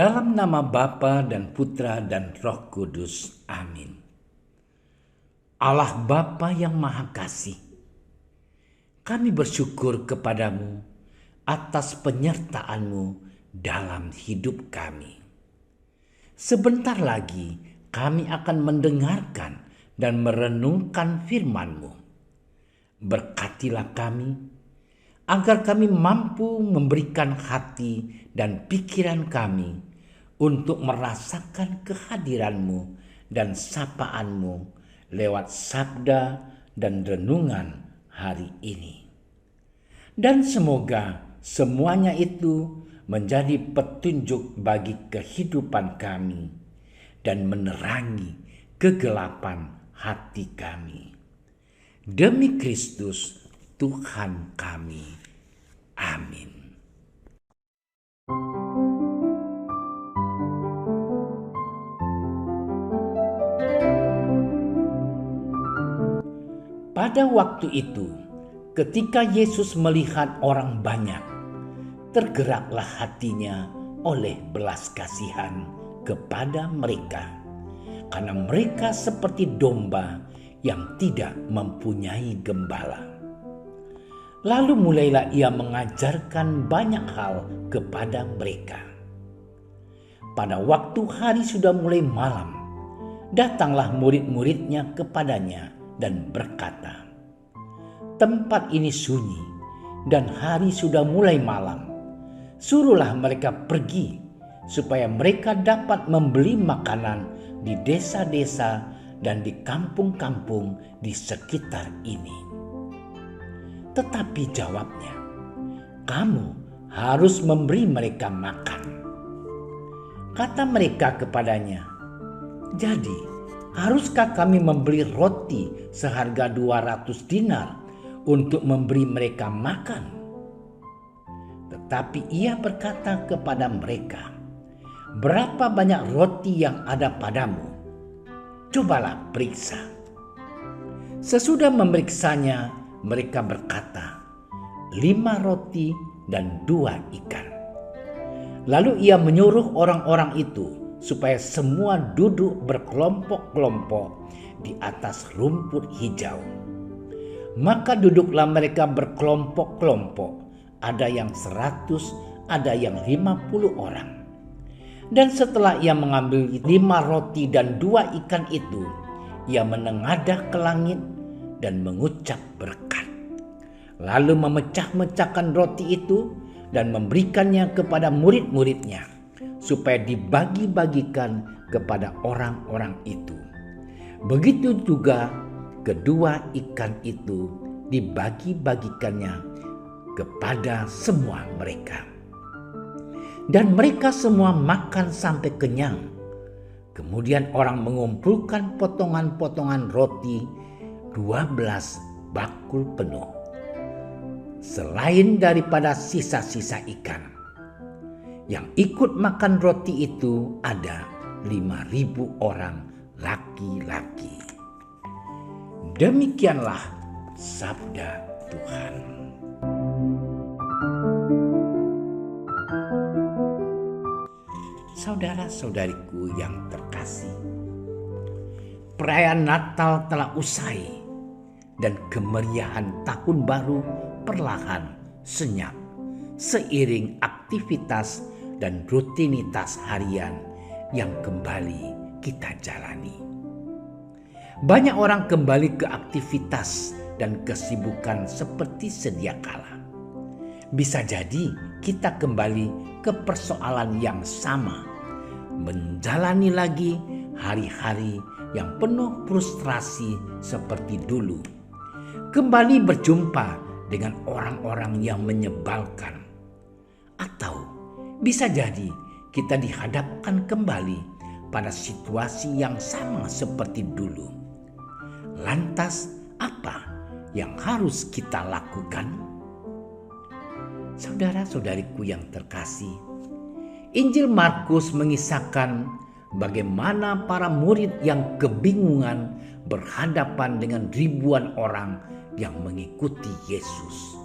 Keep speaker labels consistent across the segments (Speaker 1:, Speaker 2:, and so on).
Speaker 1: Dalam nama Bapa dan Putra dan Roh Kudus. Amin. Allah Bapa yang Maha Kasih, kami bersyukur kepadamu atas penyertaan-Mu dalam hidup kami. Sebentar lagi kami akan mendengarkan dan merenungkan firman-Mu. Berkatilah kami, agar kami mampu memberikan hati dan pikiran kami untuk merasakan kehadiran-Mu dan sapaan-Mu lewat sabda dan renungan hari ini. Dan semoga semuanya itu menjadi petunjuk bagi kehidupan kami dan menerangi kegelapan hati kami. Demi Kristus Tuhan kami. Amin. Pada waktu itu, ketika Yesus melihat orang banyak, tergeraklah hatinya oleh belas kasihan kepada mereka, karena mereka seperti domba yang tidak mempunyai gembala. Lalu mulailah ia mengajarkan banyak hal kepada mereka. Pada waktu hari sudah mulai malam, datanglah murid-muridnya kepadanya dan berkata, "Tempat ini sunyi dan hari sudah mulai malam. Suruhlah mereka pergi supaya mereka dapat membeli makanan di desa-desa dan di kampung-kampung di sekitar ini." Tetapi jawabnya, "Kamu harus memberi mereka makan." Kata mereka kepadanya, "Jadi, haruskah kami membeli roti seharga 200 dinar untuk memberi mereka makan?" Tetapi ia berkata kepada mereka, "Berapa banyak roti yang ada padamu? Cobalah periksa." Sesudah memeriksanya, mereka berkata, 5 roti dan 2 ikan. Lalu ia menyuruh orang-orang itu supaya semua duduk berkelompok-kelompok di atas rumput hijau. Maka duduklah mereka berkelompok-kelompok, ada yang 100, ada yang 50 orang. Dan setelah ia mengambil 5 roti dan 2 ikan itu, ia menengadah ke langit dan mengucap berkat. Lalu memecah-mecahkan roti itu dan memberikannya kepada murid-muridnya, supaya dibagi-bagikan kepada orang-orang itu. Begitu juga kedua ikan itu dibagi-bagikannya kepada semua mereka. Dan mereka semua makan sampai kenyang. Kemudian orang mengumpulkan potongan-potongan roti 12 bakul penuh, selain daripada sisa-sisa ikan. Yang ikut makan roti itu ada 5.000 orang laki-laki. Demikianlah sabda Tuhan. Saudara-saudariku yang terkasih, perayaan Natal telah usai dan kemeriahan tahun baru perlahan senyap seiring aktivitas dan rutinitas harian yang kembali kita jalani. Banyak orang kembali ke aktivitas dan kesibukan seperti sedia kala. Bisa jadi kita kembali ke persoalan yang sama, menjalani lagi hari-hari yang penuh frustrasi seperti dulu. Kembali berjumpa dengan orang-orang yang menyebalkan. Atau bisa jadi kita dihadapkan kembali pada situasi yang sama seperti dulu. Lantas apa yang harus kita lakukan? Saudara-saudariku yang terkasih, Injil Markus mengisahkan bagaimana para murid yang kebingungan berhadapan dengan ribuan orang yang mengikuti Yesus.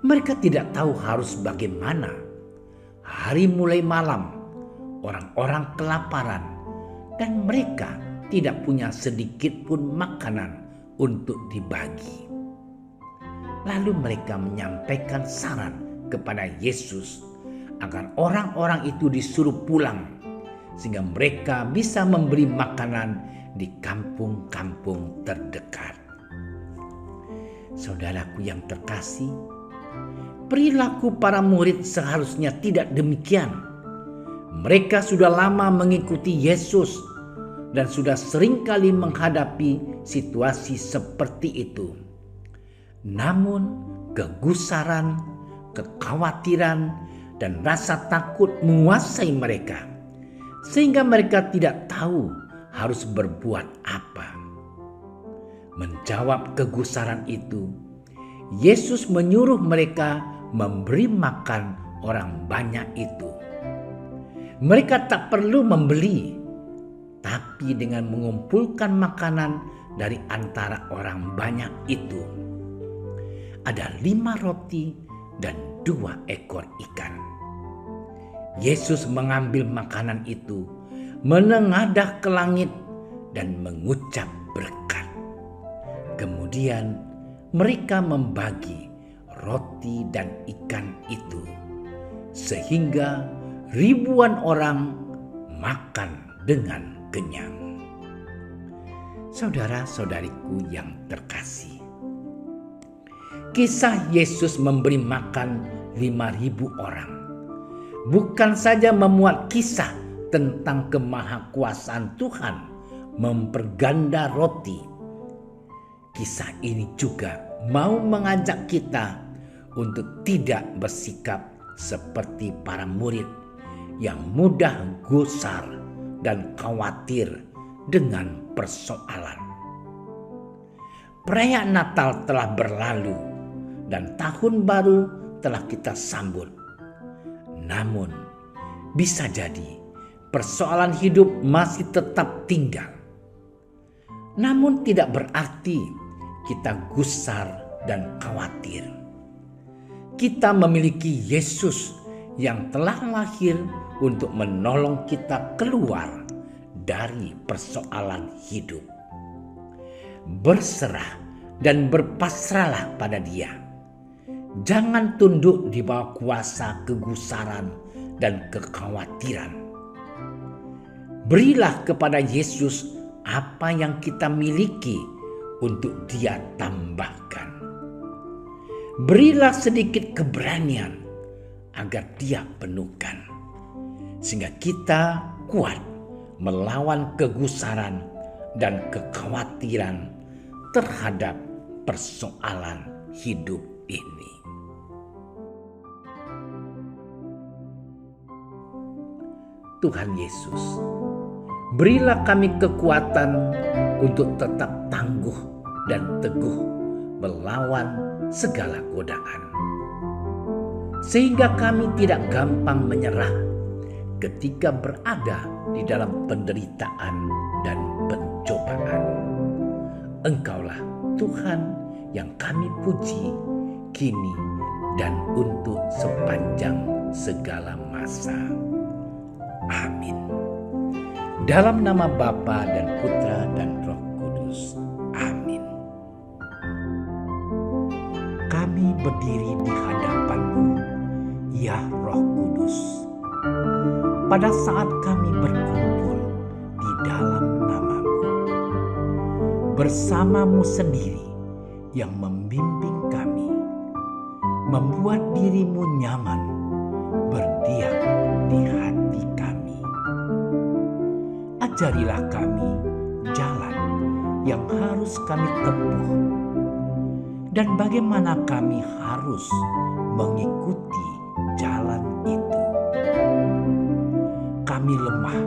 Speaker 1: Mereka tidak tahu harus bagaimana. Hari mulai malam, orang-orang kelaparan dan mereka tidak punya sedikit pun makanan untuk dibagi. Lalu mereka menyampaikan saran kepada Yesus agar orang-orang itu disuruh pulang sehingga mereka bisa memberi makanan di kampung-kampung terdekat. Saudaraku yang terkasih, perilaku para murid seharusnya tidak demikian. Mereka sudah lama mengikuti Yesus dan sudah seringkali menghadapi situasi seperti itu. Namun kegusaran, kekhawatiran, dan rasa takut menguasai mereka, sehingga mereka tidak tahu harus berbuat apa. Menjawab kegusaran itu, Yesus menyuruh mereka memberi makan orang banyak itu. Mereka tak perlu membeli, tapi dengan mengumpulkan makanan dari antara orang banyak itu. Ada 5 roti dan 2 ekor ikan. Yesus mengambil makanan itu, menengadah ke langit dan mengucap berkat. Kemudian mereka membagi roti dan ikan itu, sehingga ribuan orang makan dengan kenyang. Saudara-saudariku yang terkasih, kisah Yesus memberi makan 5.000 orang bukan saja memuat kisah tentang kemahakuasaan Tuhan memperganda roti. Kisah ini juga mau mengajak kita untuk tidak bersikap seperti para murid yang mudah gusar dan khawatir dengan persoalan. Perayaan Natal telah berlalu dan tahun baru telah kita sambut. Namun, bisa jadi persoalan hidup masih tetap tinggal. Namun tidak berarti kita gusar dan khawatir. Kita memiliki Yesus yang telah lahir untuk menolong kita keluar dari persoalan hidup. Berserah dan berpasrahlah pada Dia. Jangan tunduk di bawah kuasa kegusaran dan kekhawatiran. Berilah kepada Yesus apa yang kita miliki untuk Dia tambahkan. Berilah sedikit keberanian agar Dia penuhkan, sehingga kita kuat melawan kegusaran dan kekhawatiran terhadap persoalan hidup ini. Tuhan Yesus, berilah kami kekuatan untuk tetap tangguh dan teguh melawan segala godaan, sehingga kami tidak gampang menyerah ketika berada di dalam penderitaan dan pencobaan. Engkaulah Tuhan yang kami puji kini dan untuk sepanjang segala masa. Amin. Dalam nama Bapa dan Putra dan Roh Kudus. Amin. Kami berdiri di hadapan-Mu, ya Roh Kudus, pada saat kami berkumpul di dalam nama-Mu. Bersama-Mu sendiri yang membimbing kami, membuat diri-Mu nyaman berdiam di hati kami. Ajarilah kami jalan yang harus kami tempuh dan bagaimana kami harus mengikuti jalan itu. Kami lemah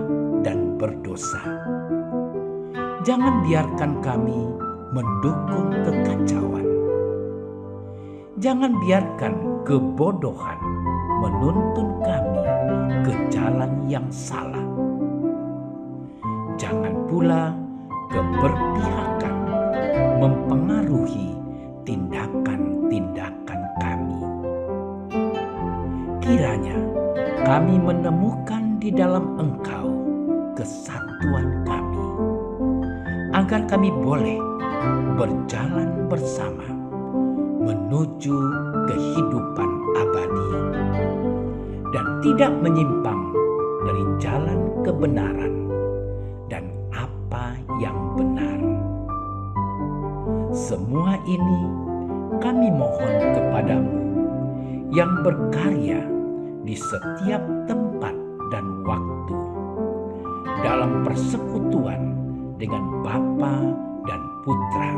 Speaker 1: dan berdosa. Jangan biarkan kami mendukung kekacauan. Jangan biarkan kebodohan menuntun kami ke jalan yang salah. Jangan pula keberpihakan mempengaruhi tindakan-tindakan kami. Kiranya kami menemukan di dalam Engkau kesatuan kami, agar kami boleh berjalan bersama menuju kehidupan abadi dan tidak menyimpang dari jalan kebenaran dan apa yang benar. Semua ini kami mohon kepadamu yang berkarya di setiap tempat dan waktu dalam persekutuan dengan Bapa dan Putra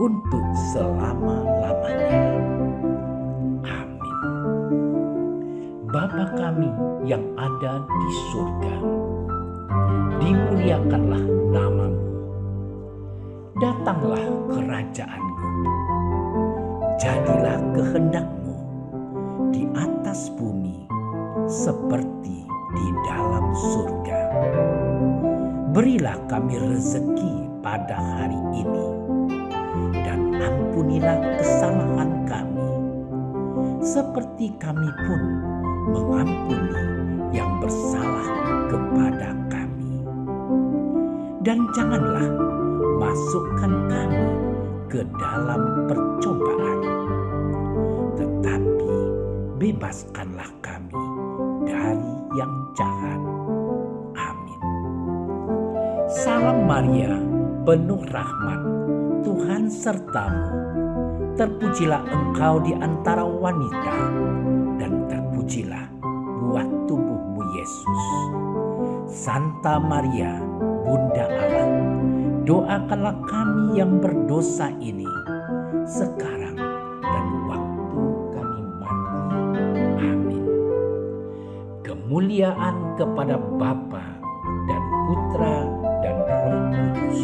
Speaker 1: untuk selama-lamanya. Amin. Bapa kami yang ada di surga, dimuliakanlah nama-Mu. Datanglah kerajaan-Mu. Jadilah kehendak-Mu di atas bumi seperti di dalam surga. Berilah kami rezeki pada hari ini, dan ampunilah kesalahan kami, seperti kami pun mengampuni yang bersalah kepada kami. Dan janganlah masukkan kami ke dalam percobaan, tetapi bebaskanlah kami dari yang jahat. Amin. Salam Maria, penuh rahmat, Tuhan sertamu. Terpujilah engkau di antara wanita, dan terpujilah buah tubuhmu Yesus. Santa Maria, Bunda Allah, doakanlah kami yang berdosa ini, sekarang dan waktu kami mati. Amin. Kemuliaan kepada Bapa dan Putra dan Roh Kudus,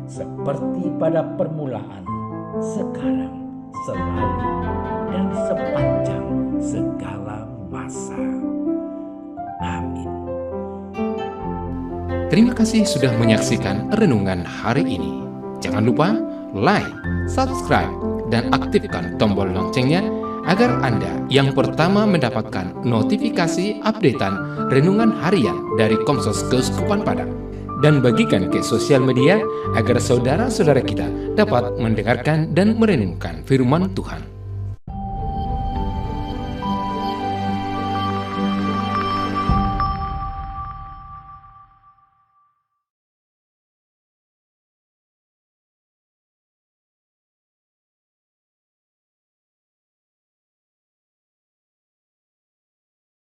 Speaker 1: seperti pada permulaan, sekarang, selalu, dan sepanjang segala masa. Amin.
Speaker 2: Terima kasih sudah menyaksikan renungan hari ini. Jangan lupa like, subscribe, dan aktifkan tombol loncengnya agar Anda yang pertama mendapatkan notifikasi updatean renungan harian dari Komsos Keuskupan Padang. Dan bagikan ke sosial media agar saudara-saudara kita dapat mendengarkan dan merenungkan firman Tuhan.